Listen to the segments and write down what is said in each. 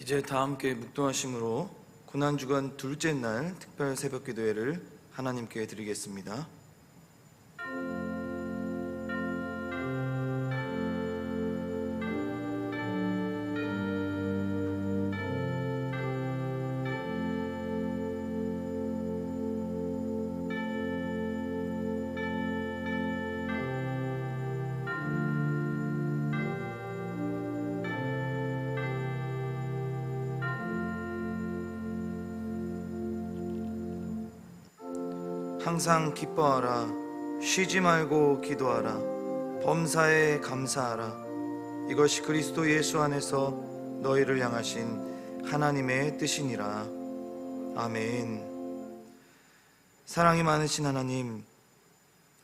이제 다 함께 묵도하심으로 고난주간 둘째 날 특별 새벽기도회를 하나님께 드리겠습니다. 항상 기뻐하라. 쉬지 말고 기도하라. 범사에 감사하라. 이것이 그리스도 예수 안에서 너희를 향하신 하나님의 뜻이니라. 아멘. 사랑이 많으신 하나님,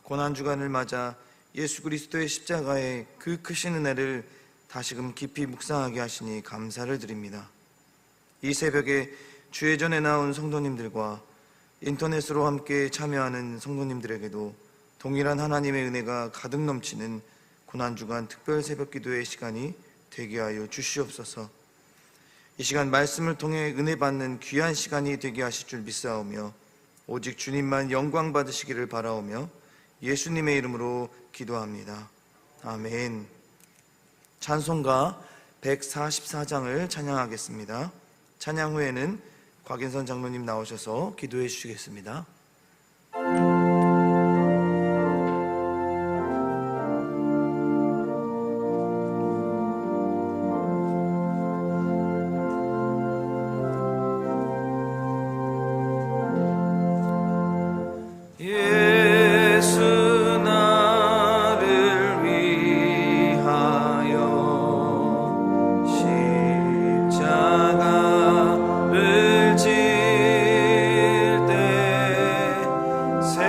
고난주간을 맞아 예수 그리스도의 십자가의 그 크신 은혜를 다시금 깊이 묵상하게 하시니 감사를 드립니다. 이 새벽에 주회전에 나온 성도님들과 인터넷으로 함께 참여하는 성도님들에게도 동일한 하나님의 은혜가 가득 넘치는 고난주간 특별 새벽기도의 시간이 되게 하여 주시옵소서. 이 시간 말씀을 통해 은혜 받는 귀한 시간이 되게 하실 줄 믿사오며 오직 주님만 영광 받으시기를 바라오며 예수님의 이름으로 기도합니다. 아멘. 찬송가 144장을 찬양하겠습니다. 찬양 후에는 곽인선 장로님 나오셔서 기도해 주시겠습니다. 새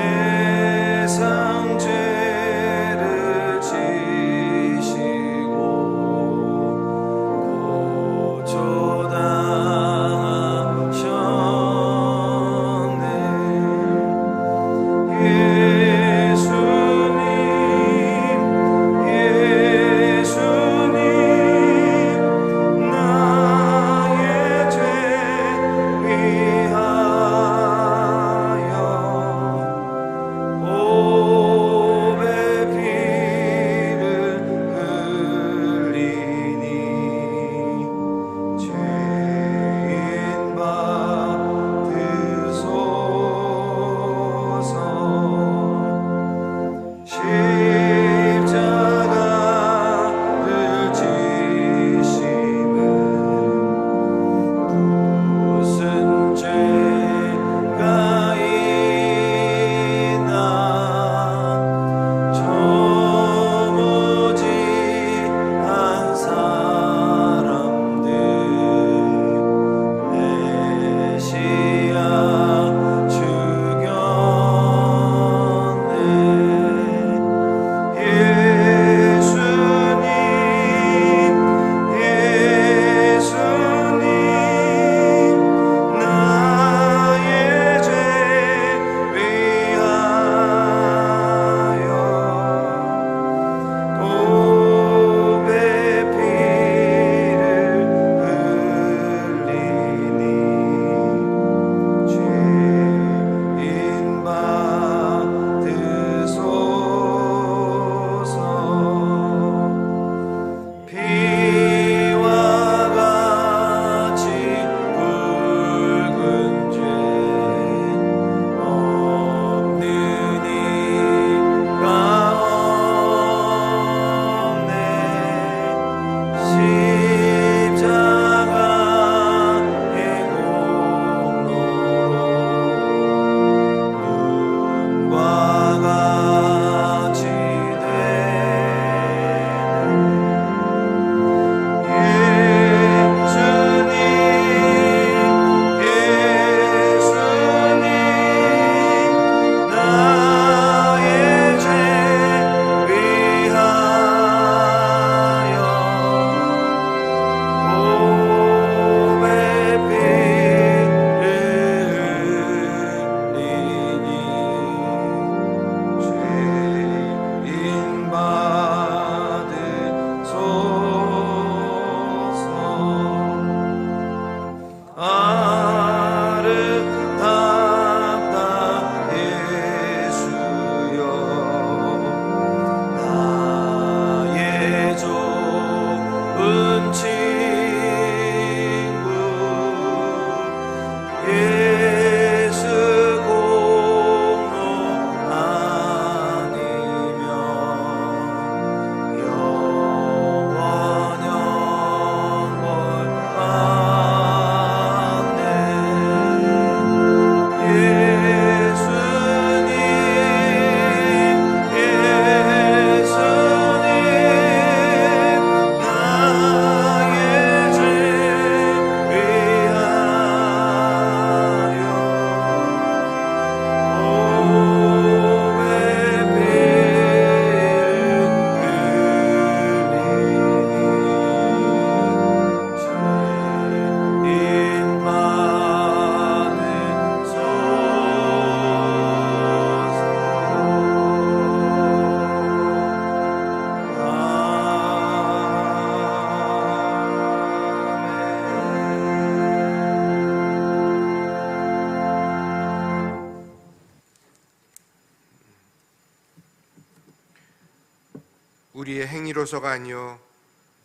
우리의 행위로서가 아니요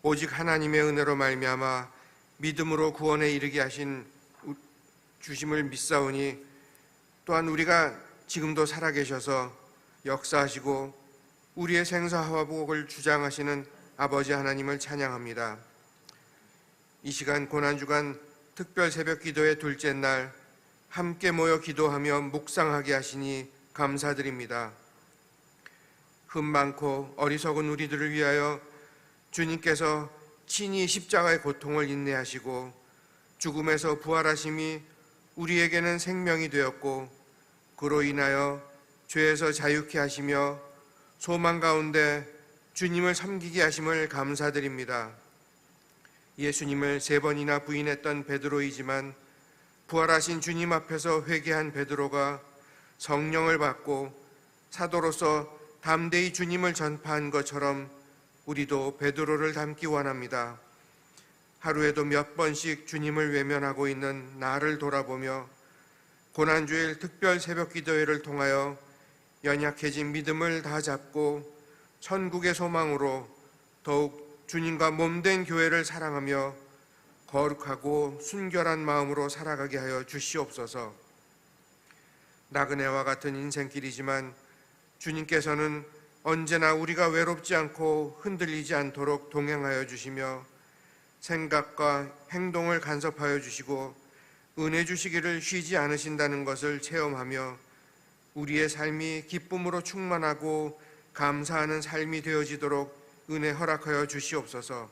오직 하나님의 은혜로 말미암아 믿음으로 구원에 이르게 하신 주심을 믿사오니 또한 우리가 지금도 살아계셔서 역사하시고 우리의 생사화복을 주장하시는 아버지 하나님을 찬양합니다. 이 시간 고난주간 특별 새벽 기도의 둘째 날 함께 모여 기도하며 묵상하게 하시니 감사드립니다. 흠 많고 어리석은 우리들을 위하여 주님께서 친히 십자가의 고통을 인내하시고 죽음에서 부활하심이 우리에게는 생명이 되었고 그로 인하여 죄에서 자유케 하시며 소망 가운데 주님을 섬기게 하심을 감사드립니다. 예수님을 3번이나 부인했던 베드로이지만 부활하신 주님 앞에서 회개한 베드로가 성령을 받고 사도로서 담대히 주님을 전파한 것처럼 우리도 베드로를 닮기 원합니다. 하루에도 몇 번씩 주님을 외면하고 있는 나를 돌아보며 고난주일 특별 새벽 기도회를 통하여 연약해진 믿음을 다 잡고 천국의 소망으로 더욱 주님과 몸된 교회를 사랑하며 거룩하고 순결한 마음으로 살아가게 하여 주시옵소서. 나그네와 같은 인생길이지만 주님께서는 언제나 우리가 외롭지 않고 흔들리지 않도록 동행하여 주시며 생각과 행동을 간섭하여 주시고 은혜 주시기를 쉬지 않으신다는 것을 체험하며 우리의 삶이 기쁨으로 충만하고 감사하는 삶이 되어지도록 은혜 허락하여 주시옵소서.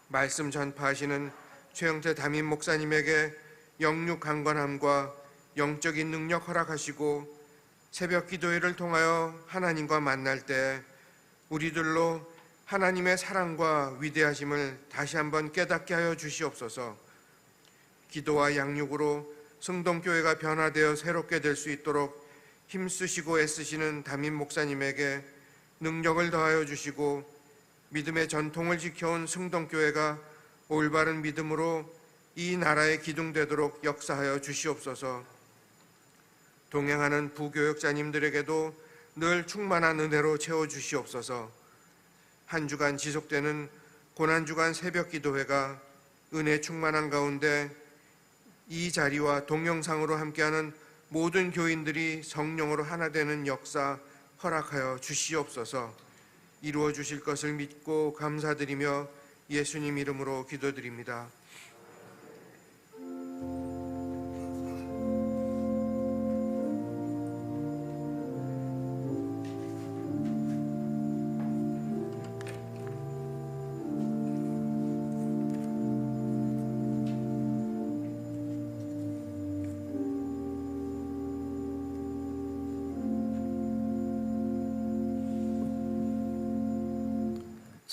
말씀 전파하시는 최영태 담임 목사님에게 영육 강건함과 영적인 능력 허락하시고 새벽 기도회를 통하여 하나님과 만날 때 우리들로 하나님의 사랑과 위대하심을 다시 한번 깨닫게 하여 주시옵소서. 기도와 양육으로 성동교회가 변화되어 새롭게 될 수 있도록 힘쓰시고 애쓰시는 담임 목사님에게 능력을 더하여 주시고 믿음의 전통을 지켜온 성동교회가 올바른 믿음으로 이 나라에 기둥되도록 역사하여 주시옵소서. 동행하는 부교역자님들에게도 늘 충만한 은혜로 채워주시옵소서. 한 주간 지속되는 고난주간 새벽 기도회가 은혜 충만한 가운데 이 자리와 동영상으로 함께하는 모든 교인들이 성령으로 하나 되는 역사 허락하여 주시옵소서. 이루어 주실 것을 믿고 감사드리며 예수님 이름으로 기도드립니다.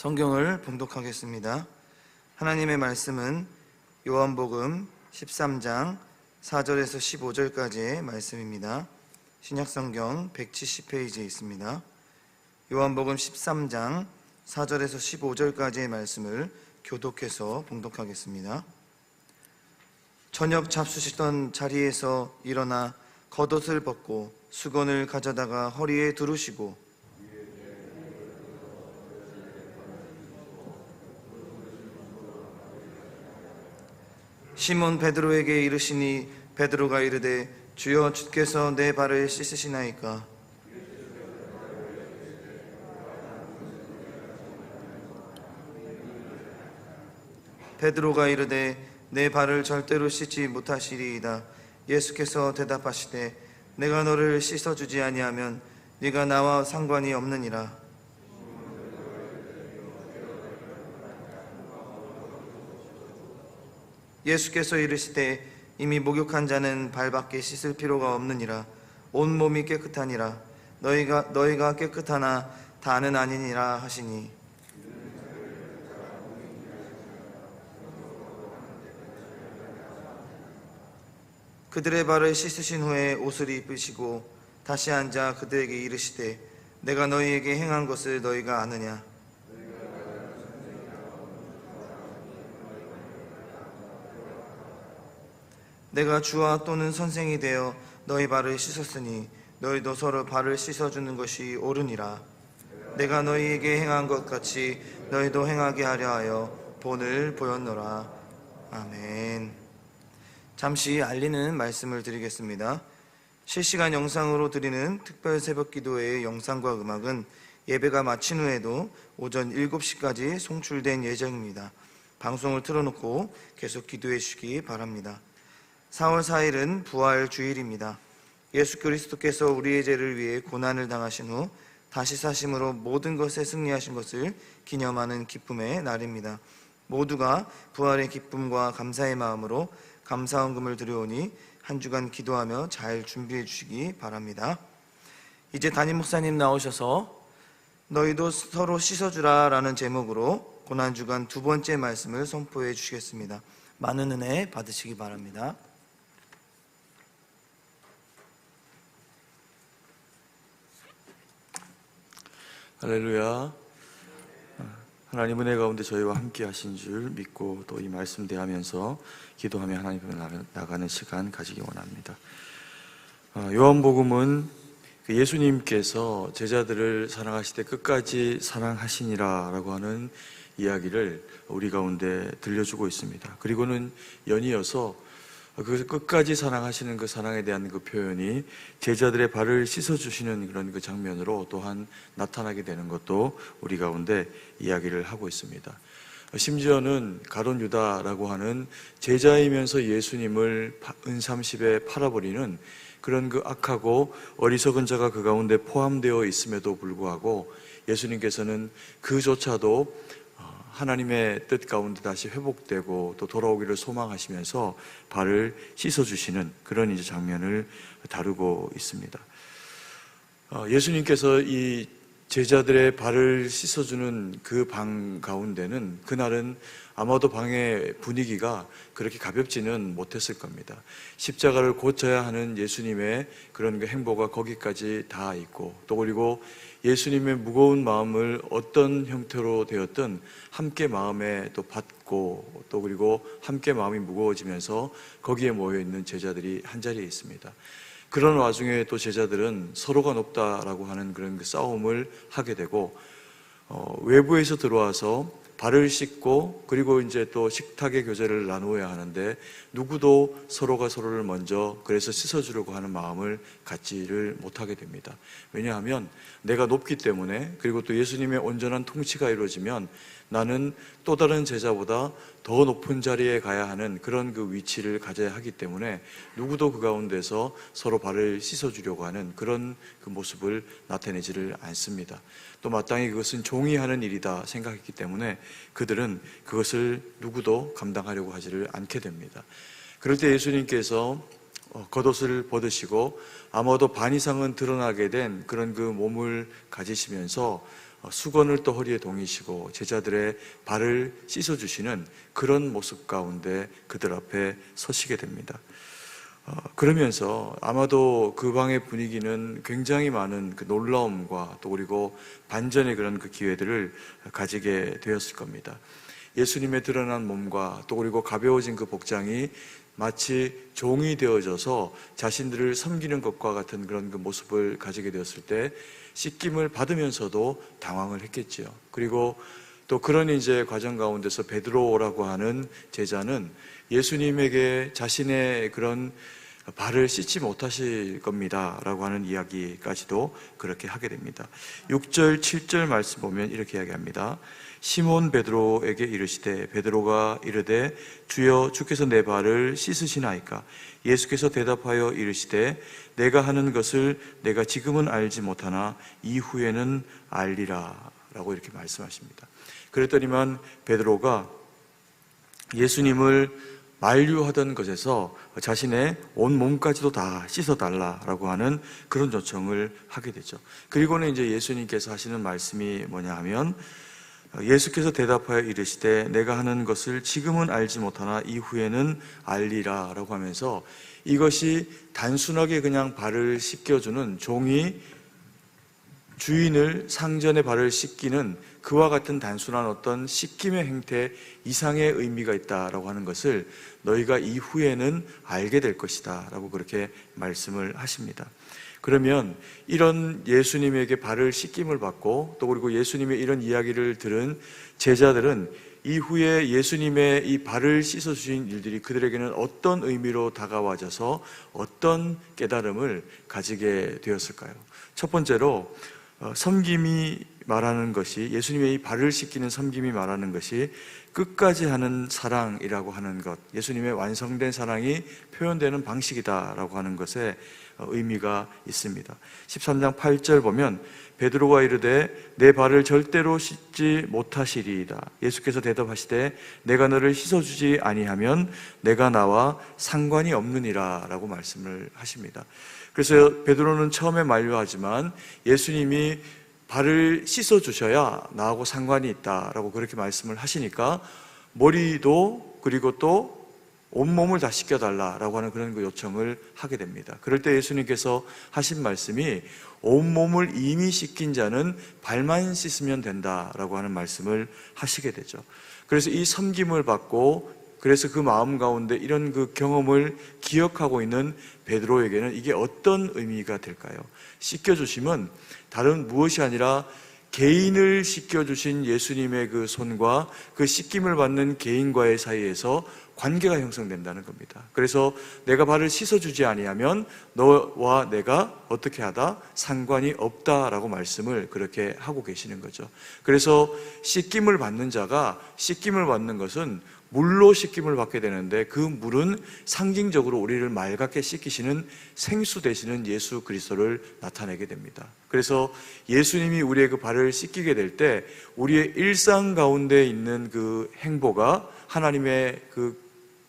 성경을 봉독하겠습니다. 하나님의 말씀은 요한복음 13장 4절에서 15절까지의 말씀입니다. 신약성경 170페이지에 있습니다. 요한복음 13장 4절에서 15절까지의 말씀을 교독해서 봉독하겠습니다. 저녁 잡수시던 자리에서 일어나 겉옷을 벗고 수건을 가져다가 허리에 두르시고 시몬 베드로에게 이르시니 베드로가 이르되 주여 주께서 내 발을 씻으시나이까. 베드로가 이르되 내 발을 절대로 씻지 못하시리이다. 예수께서 대답하시되 내가 너를 씻어주지 아니하면 네가 나와 상관이 없느니라. 예수께서 이르시되 이미 목욕한 자는 발밖에 씻을 필요가 없느니라. 온 몸이 깨끗하니라. 너희가 깨끗하나 다는 아니니라 하시니 그들의 발을 씻으신 후에 옷을 입으시고 다시 앉아 그들에게 이르시되 내가 너희에게 행한 것을 너희가 아느냐. 내가 주와 또는 선생이 되어 너희 발을 씻었으니 너희도 서로 발을 씻어주는 것이 옳으니라. 내가 너희에게 행한 것 같이 너희도 행하게 하려 하여 본을 보였노라. 아멘. 잠시 알리는 말씀을 드리겠습니다. 실시간 영상으로 드리는 특별 새벽 기도회의 영상과 음악은 예배가 마친 후에도 오전 7시까지 송출된 예정입니다. 방송을 틀어놓고 계속 기도해 주시기 바랍니다. 4월 4일은 부활 주일입니다. 예수 그리스도께서 우리의 죄를 위해 고난을 당하신 후 다시 사심으로 모든 것에 승리하신 것을 기념하는 기쁨의 날입니다. 모두가 부활의 기쁨과 감사의 마음으로 감사헌금을 드려오니 한 주간 기도하며 잘 준비해 주시기 바랍니다. 이제 담임 목사님 나오셔서 너희도 서로 씻어주라 라는 제목으로 고난주간 두 번째 말씀을 선포해 주시겠습니다. 많은 은혜 받으시기 바랍니다. 할렐루야. 하나님 은혜 가운데 저희와 함께 하신 줄 믿고 또 이 말씀 대하면서 기도하며 하나님 앞에 나가는 시간 가지기 원합니다. 요한복음은 예수님께서 제자들을 사랑하실 때 끝까지 사랑하시니라 라고 하는 이야기를 우리 가운데 들려주고 있습니다. 그리고는 연이어서 그 끝까지 사랑하시는 그 사랑에 대한 그 표현이 제자들의 발을 씻어주시는 그런 그 장면으로 또한 나타나게 되는 것도 우리 가운데 이야기를 하고 있습니다. 심지어는 가룟 유다라고 하는 제자이면서 예수님을 은삼십에 팔아버리는 그런 그 악하고 어리석은 자가 그 가운데 포함되어 있음에도 불구하고 예수님께서는 그조차도 하나님의 뜻 가운데 다시 회복되고 또 돌아오기를 소망하시면서 발을 씻어주시는 그런 이제 장면을 다루고 있습니다. 예수님께서 이 제자들의 발을 씻어주는 그 방 가운데는 그날은 아마도 방의 분위기가 그렇게 가볍지는 못했을 겁니다. 십자가를 고쳐야 하는 예수님의 그런 그 행보가 거기까지 다 있고 또 그리고 예수님의 무거운 마음을 어떤 형태로 되었든 함께 마음에 또 받고 또 그리고 함께 마음이 무거워지면서 거기에 모여있는 제자들이 한자리에 있습니다. 그런 와중에 또 제자들은 서로가 높다라고 하는 그런 그 싸움을 하게 되고 외부에서 들어와서 발을 씻고 그리고 이제 또 식탁의 교제를 나누어야 하는데 누구도 서로가 서로를 먼저 그래서 씻어주려고 하는 마음을 갖지를 못하게 됩니다. 왜냐하면 내가 높기 때문에 그리고 또 예수님의 온전한 통치가 이루어지면 나는 또 다른 제자보다 더 높은 자리에 가야 하는 그런 그 위치를 가져야 하기 때문에 누구도 그 가운데서 서로 발을 씻어주려고 하는 그런 그 모습을 나타내지를 않습니다. 또 마땅히 그것은 종이 하는 일이다 생각했기 때문에 그들은 그것을 누구도 감당하려고 하지를 않게 됩니다. 그럴 때 예수님께서 겉옷을 벗으시고 아마도 반 이상은 드러나게 된 그런 그 몸을 가지시면서 수건을 또 허리에 동이시고 제자들의 발을 씻어주시는 그런 모습 가운데 그들 앞에 서시게 됩니다. 그러면서 아마도 그 방의 분위기는 굉장히 많은 그 놀라움과 또 그리고 반전의 그런 그 기회들을 가지게 되었을 겁니다. 예수님의 드러난 몸과 또 그리고 가벼워진 그 복장이 마치 종이 되어져서 자신들을 섬기는 것과 같은 그런 그 모습을 가지게 되었을 때 씻김을 받으면서도 당황을 했겠지요. 그리고 또 그런 이제 과정 가운데서 베드로라고 하는 제자는 예수님에게 자신의 그런 발을 씻지 못하실 겁니다 라고 하는 이야기까지도 그렇게 하게 됩니다. 6절 7절 말씀 보면 이렇게 이야기합니다. 시몬 베드로에게 이르시되 베드로가 이르되 주여 주께서 내 발을 씻으시나이까? 예수께서 대답하여 이르시되 내가 하는 것을 내가 지금은 알지 못하나 이후에는 알리라 라고 이렇게 말씀하십니다. 그랬더니만 베드로가 예수님을 만류하던 것에서 자신의 온 몸까지도 다 씻어달라라고 하는 그런 요청을 하게 되죠. 그리고는 이제 예수님께서 하시는 말씀이 뭐냐 하면 예수께서 대답하여 이르시되 내가 하는 것을 지금은 알지 못하나 이후에는 알리라 라고 하면서 이것이 단순하게 그냥 발을 씻겨주는 종이 주인을 상전의 발을 씻기는 그와 같은 단순한 어떤 씻김의 행태 이상의 의미가 있다라고 하는 것을 너희가 이후에는 알게 될 것이다 라고 그렇게 말씀을 하십니다. 그러면 이런 예수님에게 발을 씻김을 받고 또 그리고 예수님의 이런 이야기를 들은 제자들은 이후에 예수님의 이 발을 씻어주신 일들이 그들에게는 어떤 의미로 다가와져서 어떤 깨달음을 가지게 되었을까요? 첫 번째로 섬김이 말하는 것이, 예수님의 이 발을 씻기는 섬김이 말하는 것이 끝까지 하는 사랑이라고 하는 것, 예수님의 완성된 사랑이 표현되는 방식이다라고 하는 것에 의미가 있습니다. 13장 8절 보면 베드로가 이르되 내 발을 절대로 씻지 못하시리이다. 예수께서 대답하시되 내가 너를 씻어주지 아니하면 내가 나와 상관이 없느니라 라고 말씀을 하십니다. 그래서 베드로는 처음에 만류하지만 예수님이 발을 씻어주셔야 나하고 상관이 있다라고 그렇게 말씀을 하시니까 머리도 그리고 또 온몸을 다 씻겨달라라고 하는 그런 요청을 하게 됩니다. 그럴 때 예수님께서 하신 말씀이 온몸을 이미 씻긴 자는 발만 씻으면 된다라고 하는 말씀을 하시게 되죠. 그래서 이 섬김을 받고 그래서 그 마음 가운데 이런 그 경험을 기억하고 있는 베드로에게는 이게 어떤 의미가 될까요? 씻겨주심은 다른 무엇이 아니라 개인을 씻겨주신 예수님의 그 손과 그 씻김을 받는 개인과의 사이에서 관계가 형성된다는 겁니다. 그래서 내가 발을 씻어주지 아니하면 너와 내가 어떻게 하다 상관이 없다라고 말씀을 그렇게 하고 계시는 거죠. 그래서 씻김을 받는 자가 씻김을 받는 것은 물로 씻김을 받게 되는데 그 물은 상징적으로 우리를 맑게 씻기시는 생수 되시는 예수 그리스도를 나타내게 됩니다. 그래서 예수님이 우리의 그 발을 씻기게 될 때 우리의 일상 가운데 있는 그 행보가 하나님의 그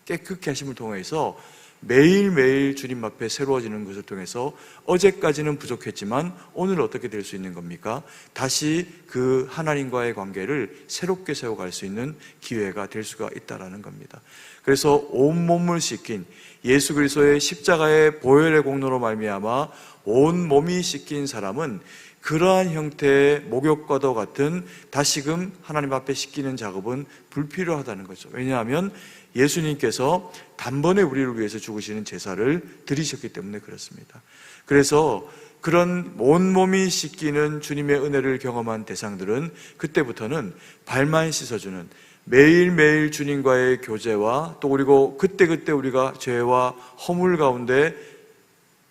깨끗게 하심을 통해서 매일매일 주님 앞에 새로워지는 것을 통해서 어제까지는 부족했지만 오늘 어떻게 될 수 있는 겁니까? 다시 그 하나님과의 관계를 새롭게 세워갈 수 있는 기회가 될 수가 있다는 겁니다. 그래서 온몸을 씻긴 예수 그리스도의 십자가의 보혈의 공로로 말미암아 온몸이 씻긴 사람은 그러한 형태의 목욕과도 같은 다시금 하나님 앞에 씻기는 작업은 불필요하다는 거죠. 왜냐하면 예수님께서 단번에 우리를 위해서 죽으시는 제사를 드리셨기 때문에 그렇습니다. 그래서 그런 온몸이 씻기는 주님의 은혜를 경험한 대상들은 그때부터는 발만 씻어주는 매일매일 주님과의 교제와 또 그리고 그때그때 우리가 죄와 허물 가운데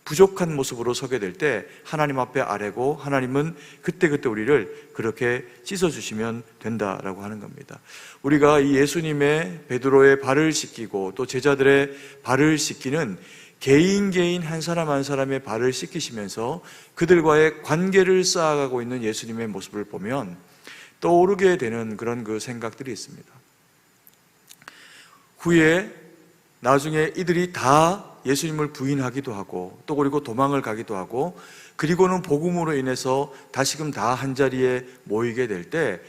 부족한 모습으로 서게 될 때 하나님 앞에 아뢰고 하나님은 그때그때 우리를 그렇게 씻어주시면 된다라고 하는 겁니다. 우리가 이 예수님의 베드로의 발을 씻기고 또 제자들의 발을 씻기는 개인 한 사람 한 사람의 발을 씻기시면서 그들과의 관계를 쌓아가고 있는 예수님의 모습을 보면 떠오르게 되는 그런 그 생각들이 있습니다. 후에 나중에 이들이 다 예수님을 부인하기도 하고 또 그리고 도망을 가기도 하고 그리고는 복음으로 인해서 다시금 다 한자리에 모이게 될 때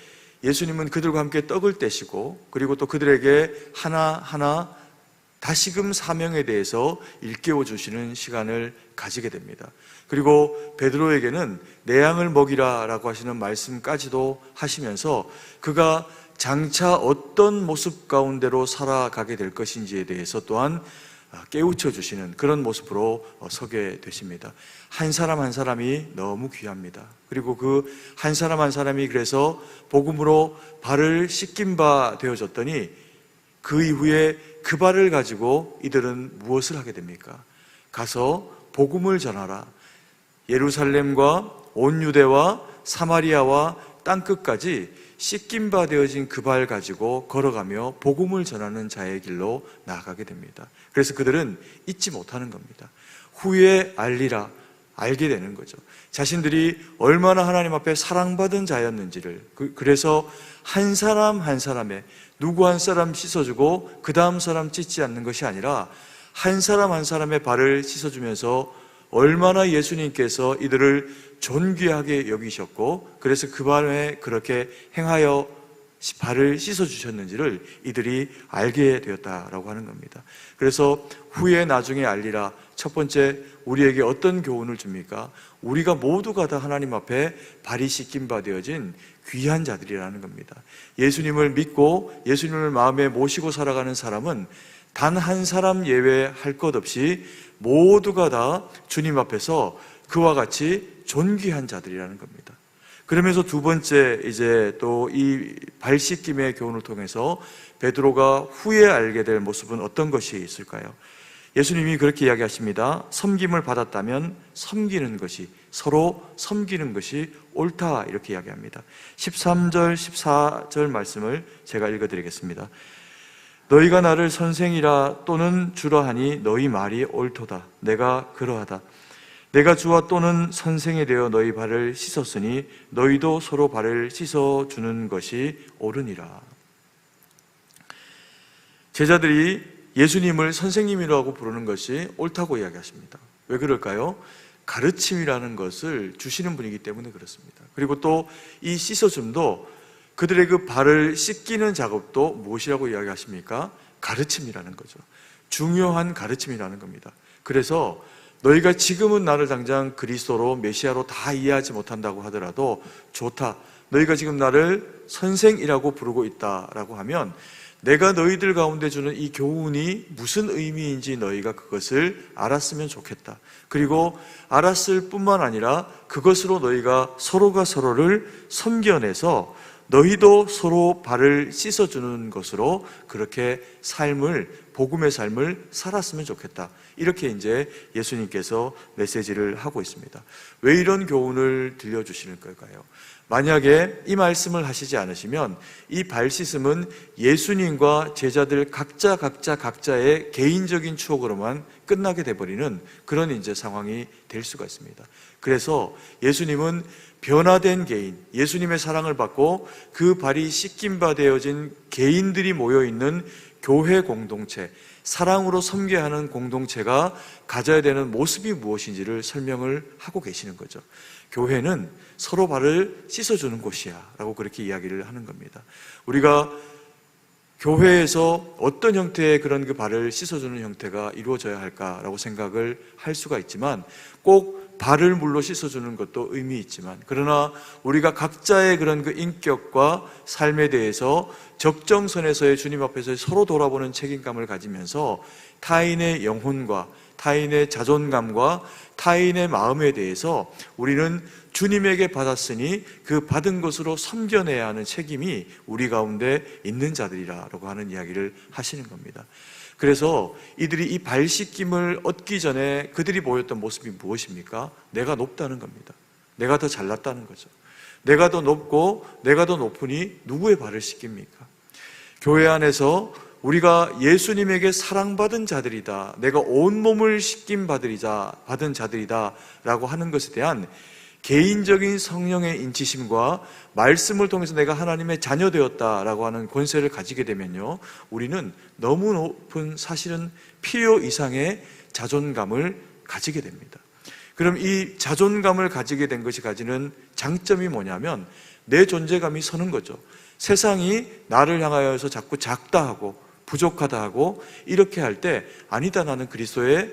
예수님은 그들과 함께 떡을 떼시고 그리고 또 그들에게 하나하나 다시금 사명에 대해서 일깨워 주시는 시간을 가지게 됩니다. 그리고 베드로에게는 내 양을 먹이라라고 하시는 말씀까지도 하시면서 그가 장차 어떤 모습 가운데로 살아가게 될 것인지에 대해서 또한 깨우쳐 주시는 그런 모습으로 서게 되십니다. 한 사람 한 사람이 너무 귀합니다. 그리고 그 한 사람 한 사람이 그래서 복음으로 발을 씻긴 바 되어졌더니 그 이후에 그 발을 가지고 이들은 무엇을 하게 됩니까? 가서 복음을 전하라. 예루살렘과 온 유대와 사마리아와 땅끝까지 씻긴 바 되어진 그 발 가지고 걸어가며 복음을 전하는 자의 길로 나아가게 됩니다. 그래서 그들은 잊지 못하는 겁니다. 후에 알리라, 알게 되는 거죠. 자신들이 얼마나 하나님 앞에 사랑받은 자였는지를. 그래서 한 사람 한 사람의 누구 한 사람 씻어주고 그 다음 사람 찢지 않는 것이 아니라 한 사람 한 사람의 발을 씻어주면서 얼마나 예수님께서 이들을 존귀하게 여기셨고 그래서 그 발에 그렇게 행하여 발을 씻어주셨는지를 이들이 알게 되었다라고 하는 겁니다. 그래서 후에 나중에 알리라. 첫 번째, 우리에게 어떤 교훈을 줍니까? 우리가 모두가 다 하나님 앞에 발이 씻긴 바 되어진 귀한 자들이라는 겁니다. 예수님을 믿고 예수님을 마음에 모시고 살아가는 사람은 단 한 사람 예외할 것 없이 모두가 다 주님 앞에서 그와 같이 존귀한 자들이라는 겁니다. 그러면서 두 번째 이제 또 이 발 씻김의 교훈을 통해서 베드로가 후에 알게 될 모습은 어떤 것이 있을까요? 예수님이 그렇게 이야기하십니다. 섬김을 받았다면 섬기는 것이, 서로 섬기는 것이 옳다, 이렇게 이야기합니다. 13절 14절 말씀을 제가 읽어드리겠습니다. 너희가 나를 선생이라 또는 주라 하니 너희 말이 옳도다. 내가 그러하다. 내가 주와 또는 선생이 되어 너희 발을 씻었으니 너희도 서로 발을 씻어주는 것이 옳으니라. 제자들이 예수님을 선생님이라고 부르는 것이 옳다고 이야기하십니다. 왜 그럴까요? 가르침이라는 것을 주시는 분이기 때문에 그렇습니다. 그리고 또 이 씻어줌도 그들의 그 발을 씻기는 작업도 무엇이라고 이야기하십니까? 가르침이라는 거죠. 중요한 가르침이라는 겁니다. 그래서 너희가 지금은 나를 당장 그리스도로 메시아로 다 이해하지 못한다고 하더라도 좋다. 너희가 지금 나를 선생이라고 부르고 있다라고 하면 내가 너희들 가운데 주는 이 교훈이 무슨 의미인지 너희가 그것을 알았으면 좋겠다. 그리고 알았을 뿐만 아니라 그것으로 너희가 서로가 서로를 섬겨내서 너희도 서로 발을 씻어주는 것으로 그렇게 복음의 삶을 살았으면 좋겠다. 이렇게 이제 예수님께서 메시지를 하고 있습니다. 왜 이런 교훈을 들려주시는 걸까요? 만약에 이 말씀을 하시지 않으시면 이 발 씻음은 예수님과 제자들 각자의 개인적인 추억으로만 끝나게 돼버리는 그런 이제 상황이 될 수가 있습니다. 그래서 예수님은 변화된 개인, 예수님의 사랑을 받고 그 발이 씻김바 되어진 개인들이 모여있는 교회 공동체, 사랑으로 섬겨야 하는 공동체가 가져야 되는 모습이 무엇인지를 설명을 하고 계시는 거죠. 교회는 서로 발을 씻어주는 곳이야 라고 그렇게 이야기를 하는 겁니다. 우리가 교회에서 어떤 형태의 그런 그 발을 씻어주는 형태가 이루어져야 할까라고 생각을 할 수가 있지만 꼭 발을 물로 씻어주는 것도 의미 있지만 그러나 우리가 각자의 그런 그 인격과 삶에 대해서 적정선에서의 주님 앞에서 서로 돌아보는 책임감을 가지면서 타인의 영혼과 타인의 자존감과 타인의 마음에 대해서 우리는 주님에게 받았으니 그 받은 것으로 섬겨내야 하는 책임이 우리 가운데 있는 자들이라고 하는 이야기를 하시는 겁니다. 그래서 이들이 이 발 씻김을 얻기 전에 그들이 보였던 모습이 무엇입니까? 내가 높다는 겁니다. 내가 더 잘났다는 거죠. 내가 더 높고 내가 더 높으니 누구의 발을 씻깁니까? 교회 안에서 우리가 예수님에게 사랑받은 자들이다, 내가 온몸을 씻김 받은 자들이다 라고 하는 것에 대한 개인적인 성령의 인치심과 말씀을 통해서 내가 하나님의 자녀 되었다라고 하는 권세를 가지게 되면요, 우리는 너무 높은, 사실은 필요 이상의 자존감을 가지게 됩니다. 그럼 이 자존감을 가지게 된 것이 가지는 장점이 뭐냐면 내 존재감이 서는 거죠. 세상이 나를 향하여서 자꾸 작다 하고 부족하다 하고 이렇게 할 때 아니다, 나는 그리스도의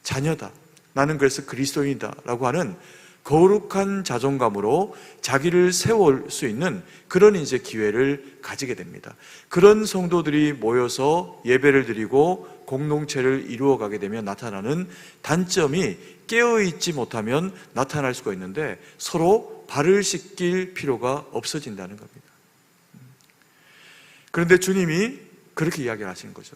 자녀다, 나는 그래서 그리스도인이다 라고 하는 거룩한 자존감으로 자기를 세울 수 있는 그런 이제 기회를 가지게 됩니다. 그런 성도들이 모여서 예배를 드리고 공동체를 이루어가게 되면 나타나는 단점이 깨어있지 못하면 나타날 수가 있는데 서로 발을 씻길 필요가 없어진다는 겁니다. 그런데 주님이 그렇게 이야기를 하시는 거죠.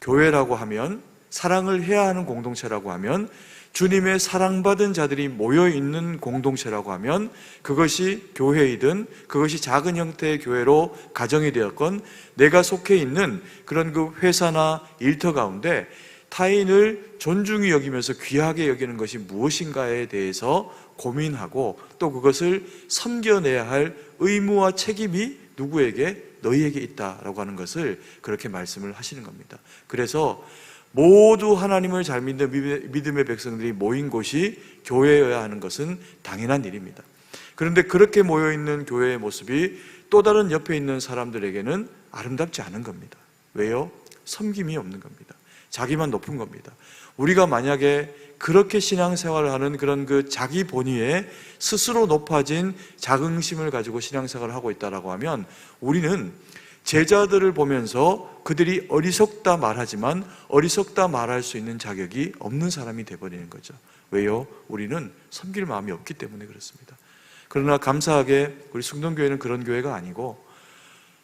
교회라고 하면, 사랑을 해야 하는 공동체라고 하면, 주님의 사랑받은 자들이 모여있는 공동체라고 하면 그것이 교회이든 그것이 작은 형태의 교회로 가정이 되었건 내가 속해 있는 그런 그 회사나 일터 가운데 타인을 존중히 여기면서 귀하게 여기는 것이 무엇인가에 대해서 고민하고 또 그것을 섬겨내야 할 의무와 책임이 누구에게? 너희에게 있다라고 하는 것을 그렇게 말씀을 하시는 겁니다. 그래서 모두 하나님을 잘 믿는 믿음의 백성들이 모인 곳이 교회여야 하는 것은 당연한 일입니다. 그런데 그렇게 모여있는 교회의 모습이 또 다른 옆에 있는 사람들에게는 아름답지 않은 겁니다. 왜요? 섬김이 없는 겁니다. 자기만 높은 겁니다. 우리가 만약에 그렇게 신앙생활을 하는 그런 그 자기 본위에 스스로 높아진 자긍심을 가지고 신앙생활을 하고 있다라고 하면 우리는 제자들을 보면서 그들이 어리석다 말하지만 어리석다 말할 수 있는 자격이 없는 사람이 되어버리는 거죠. 왜요? 우리는 섬길 마음이 없기 때문에 그렇습니다. 그러나 감사하게 우리 숭동교회는 그런 교회가 아니고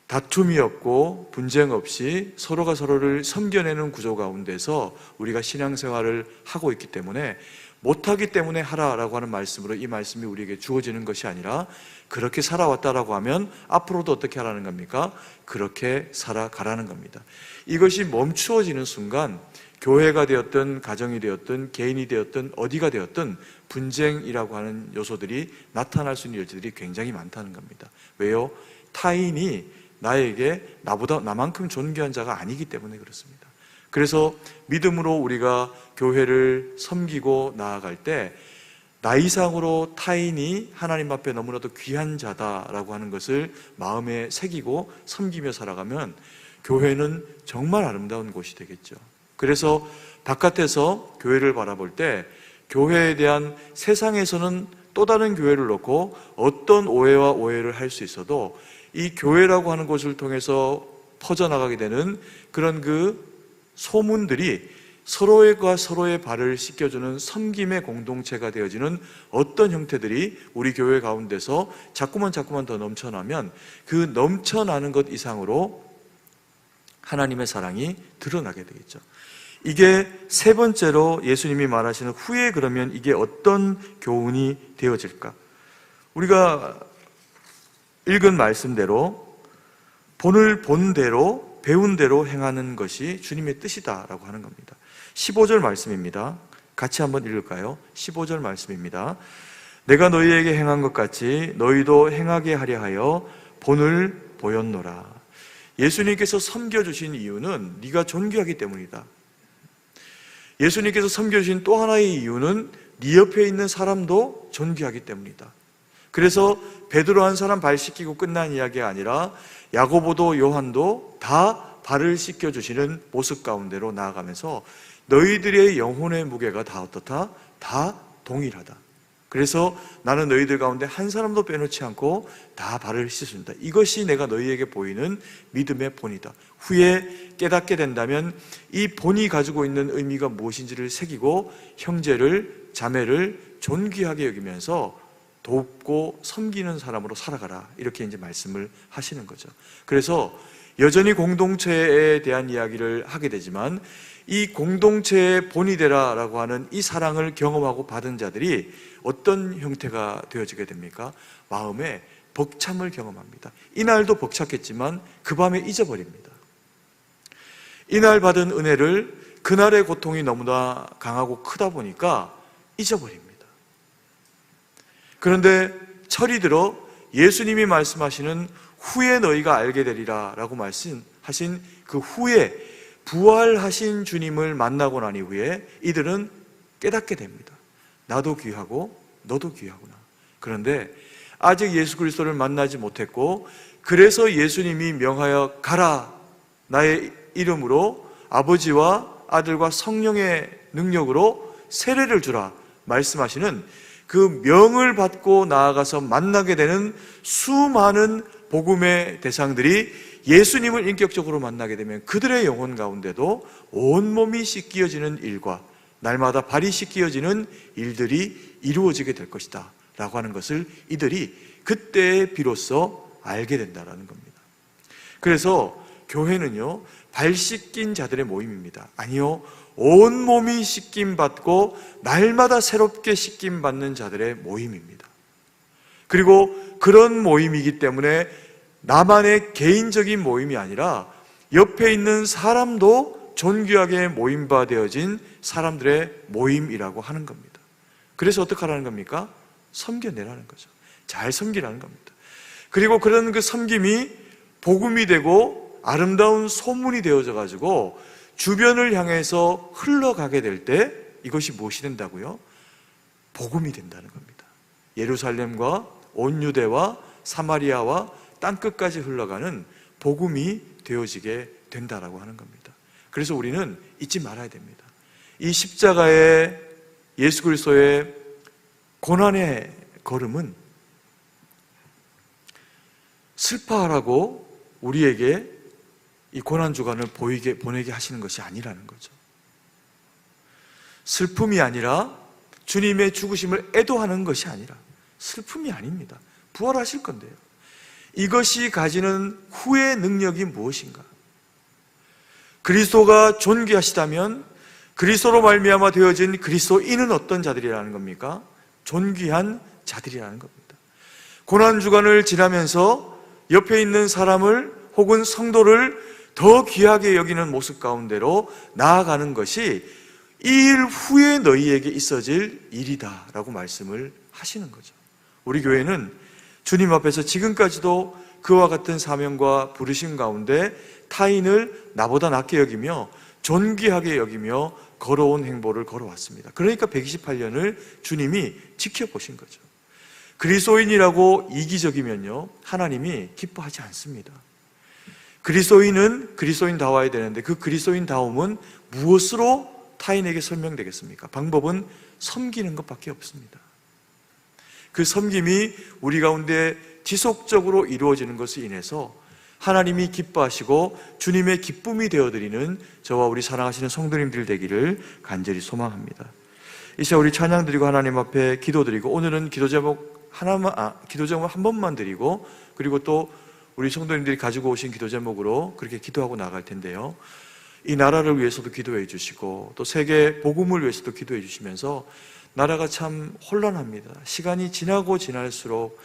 다툼이 없고 분쟁 없이 서로가 서로를 섬겨내는 구조 가운데서 우리가 신앙생활을 하고 있기 때문에 못하기 때문에 하라라고 하는 말씀으로 이 말씀이 우리에게 주어지는 것이 아니라 그렇게 살아왔다라고 하면 앞으로도 어떻게 하라는 겁니까? 그렇게 살아가라는 겁니다. 이것이 멈추어지는 순간 교회가 되었든 가정이 되었든 개인이 되었든 어디가 되었든 분쟁이라고 하는 요소들이 나타날 수 있는 여지들이 굉장히 많다는 겁니다. 왜요? 타인이 나에게 나만큼 존귀한 자가 아니기 때문에 그렇습니다. 그래서 믿음으로 우리가 교회를 섬기고 나아갈 때 나 이상으로 타인이 하나님 앞에 너무나도 귀한 자다라고 하는 것을 마음에 새기고 섬기며 살아가면 교회는 정말 아름다운 곳이 되겠죠. 그래서 바깥에서 교회를 바라볼 때 교회에 대한 세상에서는 또 다른 교회를 놓고 어떤 오해와 오해를 할 수 있어도 이 교회라고 하는 곳을 통해서 퍼져나가게 되는 그런 그 소문들이 서로가 서로의 발을 씻겨주는 섬김의 공동체가 되어지는 어떤 형태들이 우리 교회 가운데서 자꾸만 더 넘쳐나면 그 넘쳐나는 것 이상으로 하나님의 사랑이 드러나게 되겠죠. 이게 세 번째로 예수님이 말하시는 후에 그러면 이게 어떤 교훈이 되어질까? 우리가 읽은 말씀대로 본을 본 대로 배운 대로 행하는 것이 주님의 뜻이다라고 하는 겁니다. 15절 말씀입니다. 같이 한번 읽을까요? 15절 말씀입니다. 내가 너희에게 행한 것 같이 너희도 행하게 하려 하여 본을 보였노라. 예수님께서 섬겨주신 이유는 네가 존귀하기 때문이다. 예수님께서 섬겨주신 또 하나의 이유는 네 옆에 있는 사람도 존귀하기 때문이다. 그래서 베드로 한 사람 발 씻기고 끝난 이야기가 아니라 야고보도 요한도 다 발을 씻겨주시는 모습 가운데로 나아가면서 너희들의 영혼의 무게가 다 어떻다? 다 동일하다. 그래서 나는 너희들 가운데 한 사람도 빼놓지 않고 다 발을 씻어준다. 이것이 내가 너희에게 보이는 믿음의 본이다. 후에 깨닫게 된다면 이 본이 가지고 있는 의미가 무엇인지를 새기고 형제를 자매를 존귀하게 여기면서 돕고 섬기는 사람으로 살아가라. 이렇게 이제 말씀을 하시는 거죠. 그래서 여전히 공동체에 대한 이야기를 하게 되지만 이 공동체의 본이 되라라고 하는 이 사랑을 경험하고 받은 자들이 어떤 형태가 되어지게 됩니까? 마음에 벅참을 경험합니다. 이날도 벅찼겠지만 그 밤에 잊어버립니다. 이날 받은 은혜를 그날의 고통이 너무나 강하고 크다 보니까 잊어버립니다. 그런데 철이 들어 예수님이 말씀하시는 후에 너희가 알게 되리라 라고 말씀하신 그 후에 부활하신 주님을 만나고 난 이후에 이들은 깨닫게 됩니다. 나도 귀하고 너도 귀하구나. 그런데 아직 예수 그리스도를 만나지 못했고 그래서 예수님이 명하여 가라 나의 이름으로 아버지와 아들과 성령의 능력으로 세례를 주라 말씀하시는 그 명을 받고 나아가서 만나게 되는 수많은 복음의 대상들이 예수님을 인격적으로 만나게 되면 그들의 영혼 가운데도 온몸이 씻기어지는 일과 날마다 발이 씻기어지는 일들이 이루어지게 될 것이다 라고 하는 것을 이들이 그때 비로소 알게 된다는 겁니다. 그래서 교회는요 발 씻긴 자들의 모임입니다. 아니요, 온몸이 씻김받고 날마다 새롭게 씻김받는 자들의 모임입니다. 그리고 그런 모임이기 때문에 나만의 개인적인 모임이 아니라 옆에 있는 사람도 존귀하게 모임바 되어진 사람들의 모임이라고 하는 겁니다. 그래서 어떻게 하라는 겁니까? 섬겨내라는 거죠. 잘 섬기라는 겁니다. 그리고 그런 그 섬김이 복음이 되고 아름다운 소문이 되어져 가지고 주변을 향해서 흘러가게 될 때 이것이 무엇이 된다고요? 복음이 된다는 겁니다. 예루살렘과 온 유대와 사마리아와 땅끝까지 흘러가는 복음이 되어지게 된다라고 하는 겁니다. 그래서 우리는 잊지 말아야 됩니다. 이 십자가의 예수 그리스도의 고난의 걸음은 슬퍼하라고 우리에게 이 고난주간을 보내게 하시는 것이 아니라는 거죠. 슬픔이 아니라 주님의 죽으심을 애도하는 것이 아니라 슬픔이 아닙니다. 부활하실 건데요. 이것이 가지는 후의 능력이 무엇인가? 그리스도가 존귀하시다면 그리스도로 말미암아 되어진 그리스도인은 어떤 자들이라는 겁니까? 존귀한 자들이라는 겁니다. 고난주간을 지나면서 옆에 있는 사람을 혹은 성도를 더 귀하게 여기는 모습 가운데로 나아가는 것이 이 일 후에 너희에게 있어질 일이다 라고 말씀을 하시는 거죠. 우리 교회는 주님 앞에서 지금까지도 그와 같은 사명과 부르심 가운데 타인을 나보다 낮게 여기며 존귀하게 여기며 걸어온 행보를 걸어왔습니다. 그러니까 128년을 주님이 지켜보신 거죠. 그리스도인이라고 이기적이면요, 하나님이 기뻐하지 않습니다. 그리스도인은 그리스도인다워야 되는데 그 그리스도인다움은 무엇으로 타인에게 설명되겠습니까? 방법은 섬기는 것밖에 없습니다. 그 섬김이 우리 가운데 지속적으로 이루어지는 것을 인해서 하나님이 기뻐하시고 주님의 기쁨이 되어드리는 저와 우리 사랑하시는 성도님들 되기를 간절히 소망합니다. 이 시간 우리 찬양 드리고 하나님 앞에 기도드리고, 오늘은 기도 제목 한 번만 드리고, 그리고 또 우리 성도님들이 가지고 오신 기도 제목으로 그렇게 기도하고 나갈 텐데요. 이 나라를 위해서도 기도해 주시고 또 세계 복음을 위해서도 기도해 주시면서, 나라가 참 혼란합니다. 시간이 지나고 지날수록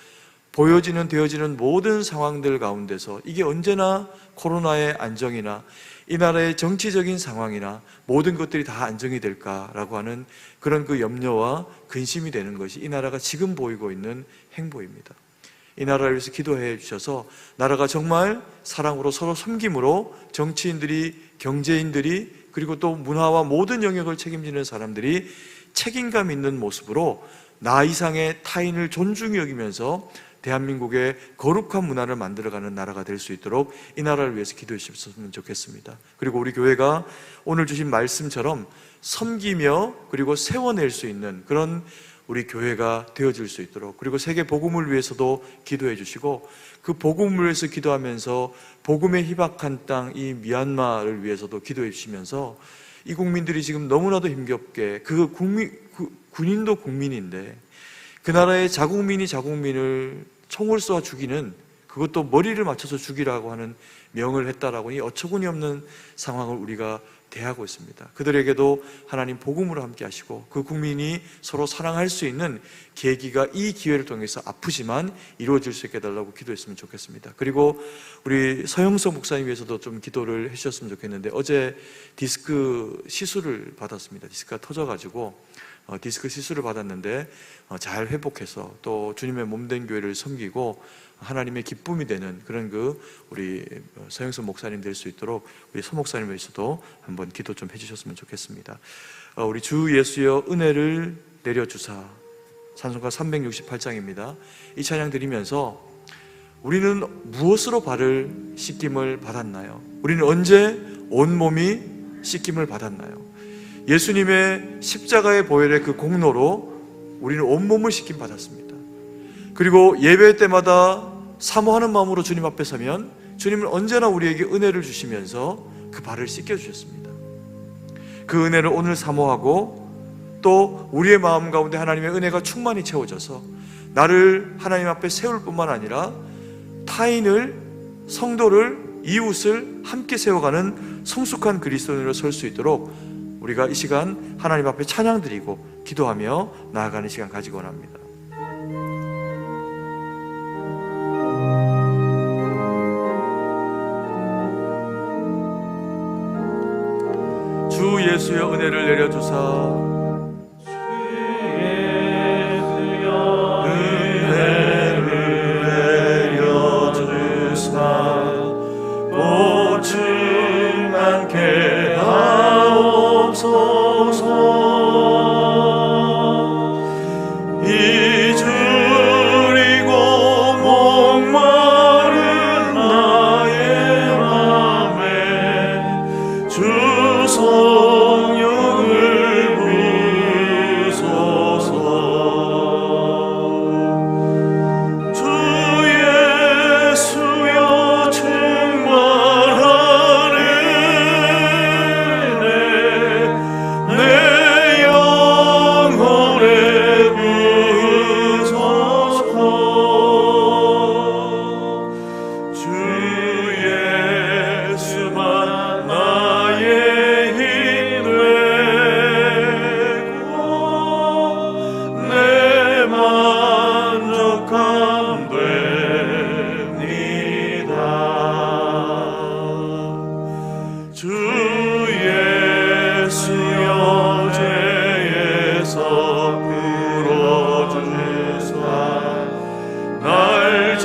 되어지는 모든 상황들 가운데서 이게 언제나 코로나의 안정이나 이 나라의 정치적인 상황이나 모든 것들이 다 안정이 될까라고 하는 그런 그 염려와 근심이 되는 것이 이 나라가 지금 보이고 있는 행보입니다. 이 나라를 위해서 기도해 주셔서 나라가 정말 사랑으로 서로 섬김으로 정치인들이, 경제인들이, 그리고 또 문화와 모든 영역을 책임지는 사람들이 책임감 있는 모습으로 나 이상의 타인을 존중히 여기면서 대한민국의 거룩한 문화를 만들어가는 나라가 될 수 있도록 이 나라를 위해서 기도해 주셨으면 좋겠습니다. 그리고 우리 교회가 오늘 주신 말씀처럼 섬기며 그리고 세워낼 수 있는 그런 우리 교회가 되어질 수 있도록, 그리고 세계 복음을 위해서도 기도해 주시고, 그 복음을 위해서 기도하면서 복음의 희박한 땅 이 미얀마를 위해서도 기도해 주시면서, 이 국민들이 지금 너무나도 힘겹게, 군인도 국민인데 그 나라의 자국민이 자국민을 총을 쏘아 죽이는, 그것도 머리를 맞춰서 죽이라고 하는 명을 했다라고 이 어처구니 없는 상황을 우리가 대하고 있습니다. 그들에게도 하나님 복음으로 함께 하시고 그 국민이 서로 사랑할 수 있는 계기가 이 기회를 통해서 아프지만 이루어질 수 있게 해달라고 기도했으면 좋겠습니다. 그리고 우리 서영석 목사님 위해서도 좀 기도를 해주셨으면 좋겠는데, 어제 디스크 시술을 받았습니다. 디스크가 터져가지고 디스크 시술을 받았는데 잘 회복해서 또 주님의 몸된 교회를 섬기고 하나님의 기쁨이 되는 그런 우리 서영선 목사님 될 수 있도록 우리 서 목사님 위해서도 한번 기도 좀 해주셨으면 좋겠습니다. 우리 주 예수여 은혜를 내려주사, 찬송가 368장입니다. 이 찬양 드리면서 우리는 무엇으로 발을 씻김을 받았나요? 우리는 언제 온몸이 씻김을 받았나요? 예수님의 십자가의 보혈의 그 공로로 우리는 온몸을 씻김 받았습니다. 그리고 예배 때마다 사모하는 마음으로 주님 앞에 서면 주님은 언제나 우리에게 은혜를 주시면서 그 발을 씻겨주셨습니다. 그 은혜를 오늘 사모하고 또 우리의 마음 가운데 하나님의 은혜가 충만히 채워져서 나를 하나님 앞에 세울 뿐만 아니라 타인을, 성도를, 이웃을 함께 세워가는 성숙한 그리스도인으로 설 수 있도록 우리가 이 시간 하나님 앞에 찬양 드리고 기도하며 나아가는 시간 가지기 원합니다. 주 예수여 은혜를 내려주사, 성령을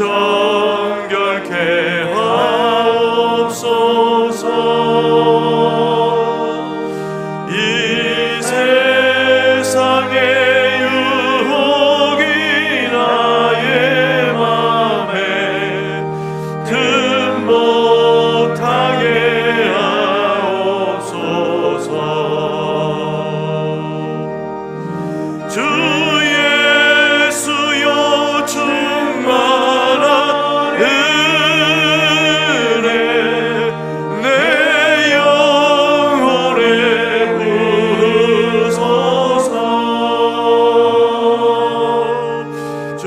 정결케 하옵소서. 이 세상의 유혹이 나의 맘에 틈 못하게 하옵소서. 주 예수여 충만한 은혜 내 영혼에 부으소서. 주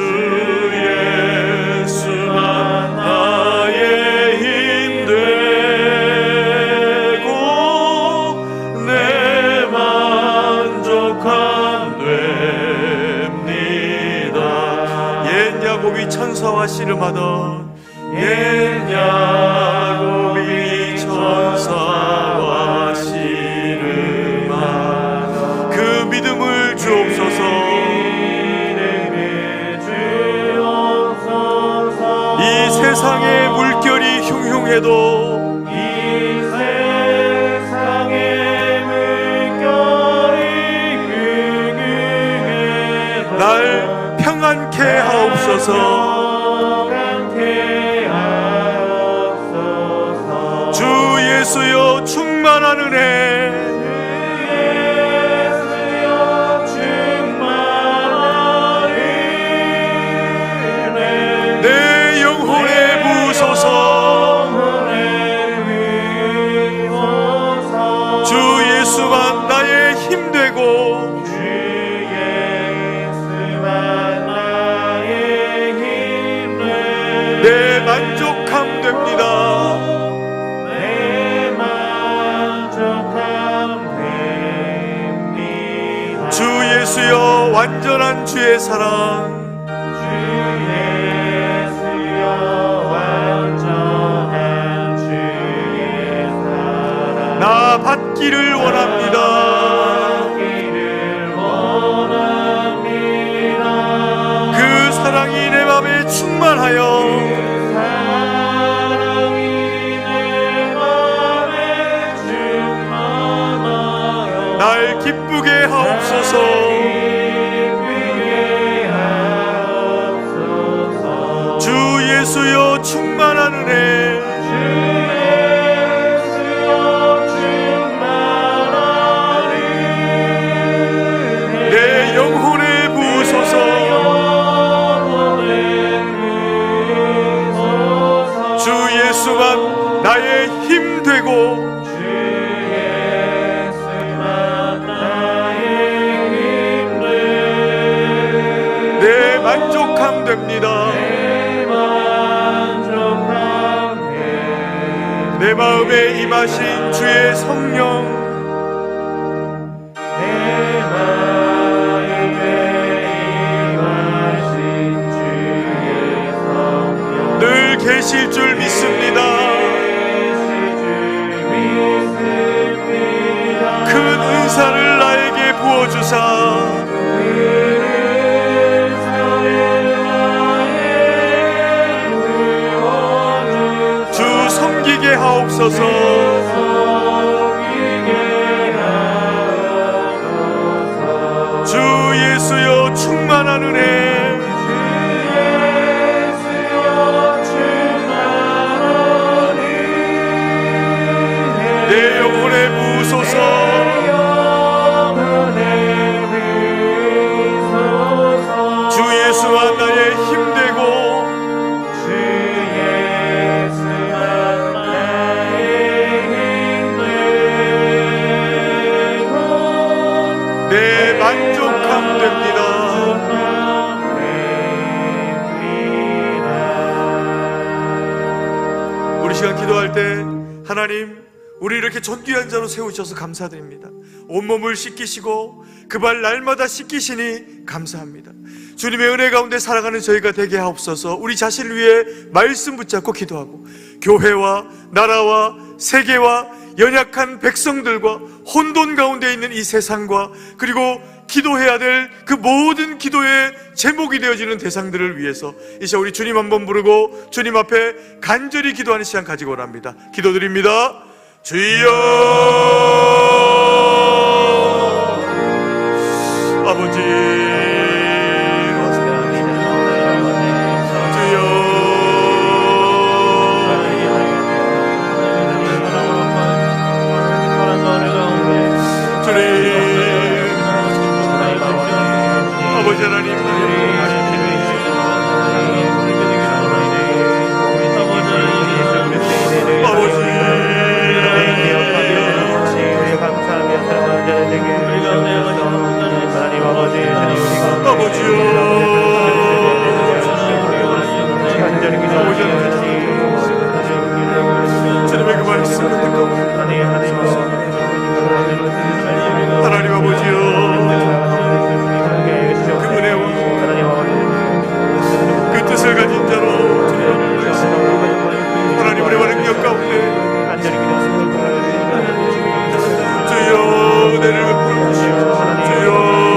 예수만 나의 힘 되고 내 만족함 됩니다. 옛 야곱이 천사와 씨름하던 옛 야곱이 천사와 씨름하던 그 믿음을 주옵소서. 이 세상의 물결이 흉흉해도 날 평안케 하옵소서. 주 예수여 충만한 은혜 내 영혼에 부으소서. 주 예수만 나의 힘 되고 내 만족함 됩니다. 주 예수여 완전한 주의 사랑 나 받기를 원합니다. 그 사랑이 내 맘에 충만하여 날 기쁘게 하옵소서. 주 예수여 충만한 은혜 내 영혼에 부으소서. 주 예수만 나의 힘 되고 내 만족함 됩니다. 내 마음에 임하신 주의 성령 늘 계실 줄 믿습니다. 큰 은사를 나에게 부어주사 주 섬기게 하옵소서. 주 예수여 충만한 은혜 내 영혼에 부으소서. 주 예수와 나의 힘 되고 내 만족함 됩니다. 우리 시간 기도할 때 하나님 우리 이렇게 존귀한 자로 세우셔서 감사드립니다. 온몸을 씻기시고 그 발 날마다 씻기시니 감사합니다. 주님의 은혜 가운데 살아가는 저희가 되게 하옵소서. 우리 자신을 위해 말씀 붙잡고 기도하고 교회와 나라와 세계와 연약한 백성들과 혼돈 가운데 있는 이 세상과 그리고 기도해야 될 그 모든 기도의 제목이 되어지는 대상들을 위해서 이 시간 우리 주님 한번 부르고 주님 앞에 간절히 기도하는 시간 가지고 원합니다. 기도드립니다. 주여 아버지 아버지 하나님 주님의 그 말씀을 듣고 하나님 아버지요 그 은혜와 그 뜻을 가진 자로 주님 하나님 은혜와 능력 가운데 주여 은혜를 베풀어 주시오 주여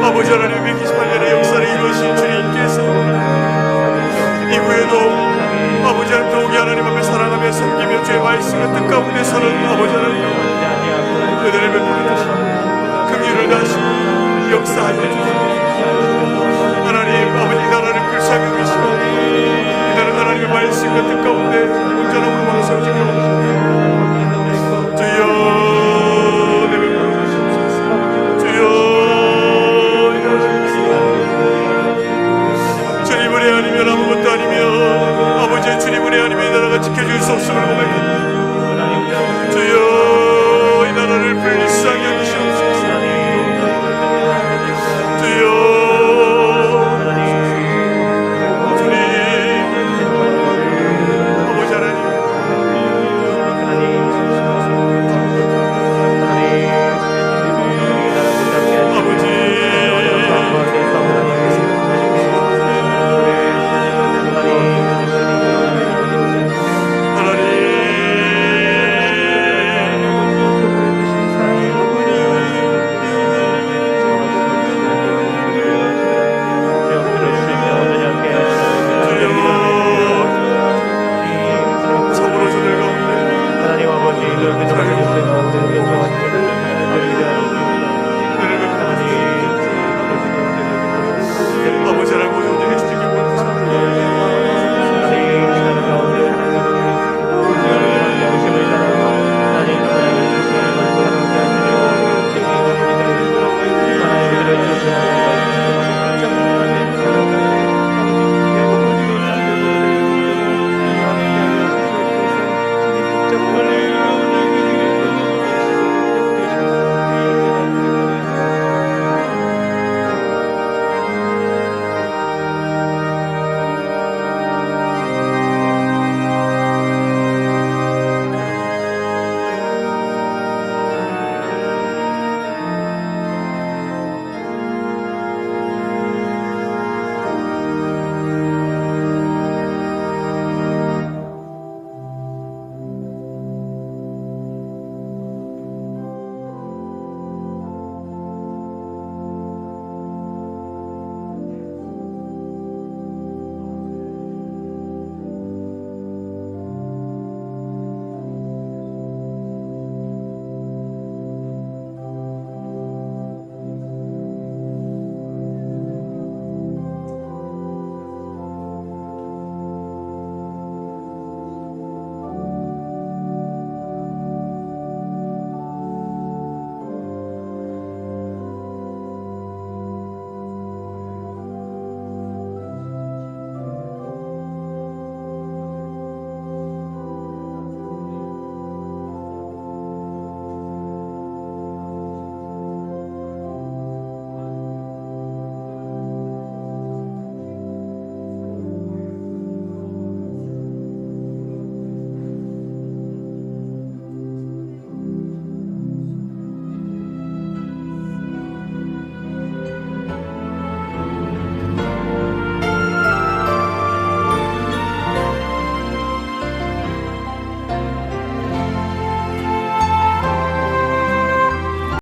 아버지 하나님 128년의 역사를 이루신 주님께서 이후에도 아버지 하나님 더욱이 하나님 앞에 사랑하며 섬기며 주의 말씀의 뜻 가운데 서는 아버지 하나님 은혜를 베풀어 주시고 긍휼을 다하시고 역사하여 주시고 하나님 아버지 나라를 불쌍히 여기시고 이들은 하나님의 말씀과 뜻 가운데 온전함으로 모두 세워지기를 원합니다. 주여 주님 은혜 아니면 아무것도 아니며 아버지의 주님 은혜 아니면 이 나라가 지켜질 수 없음을 고백합니다.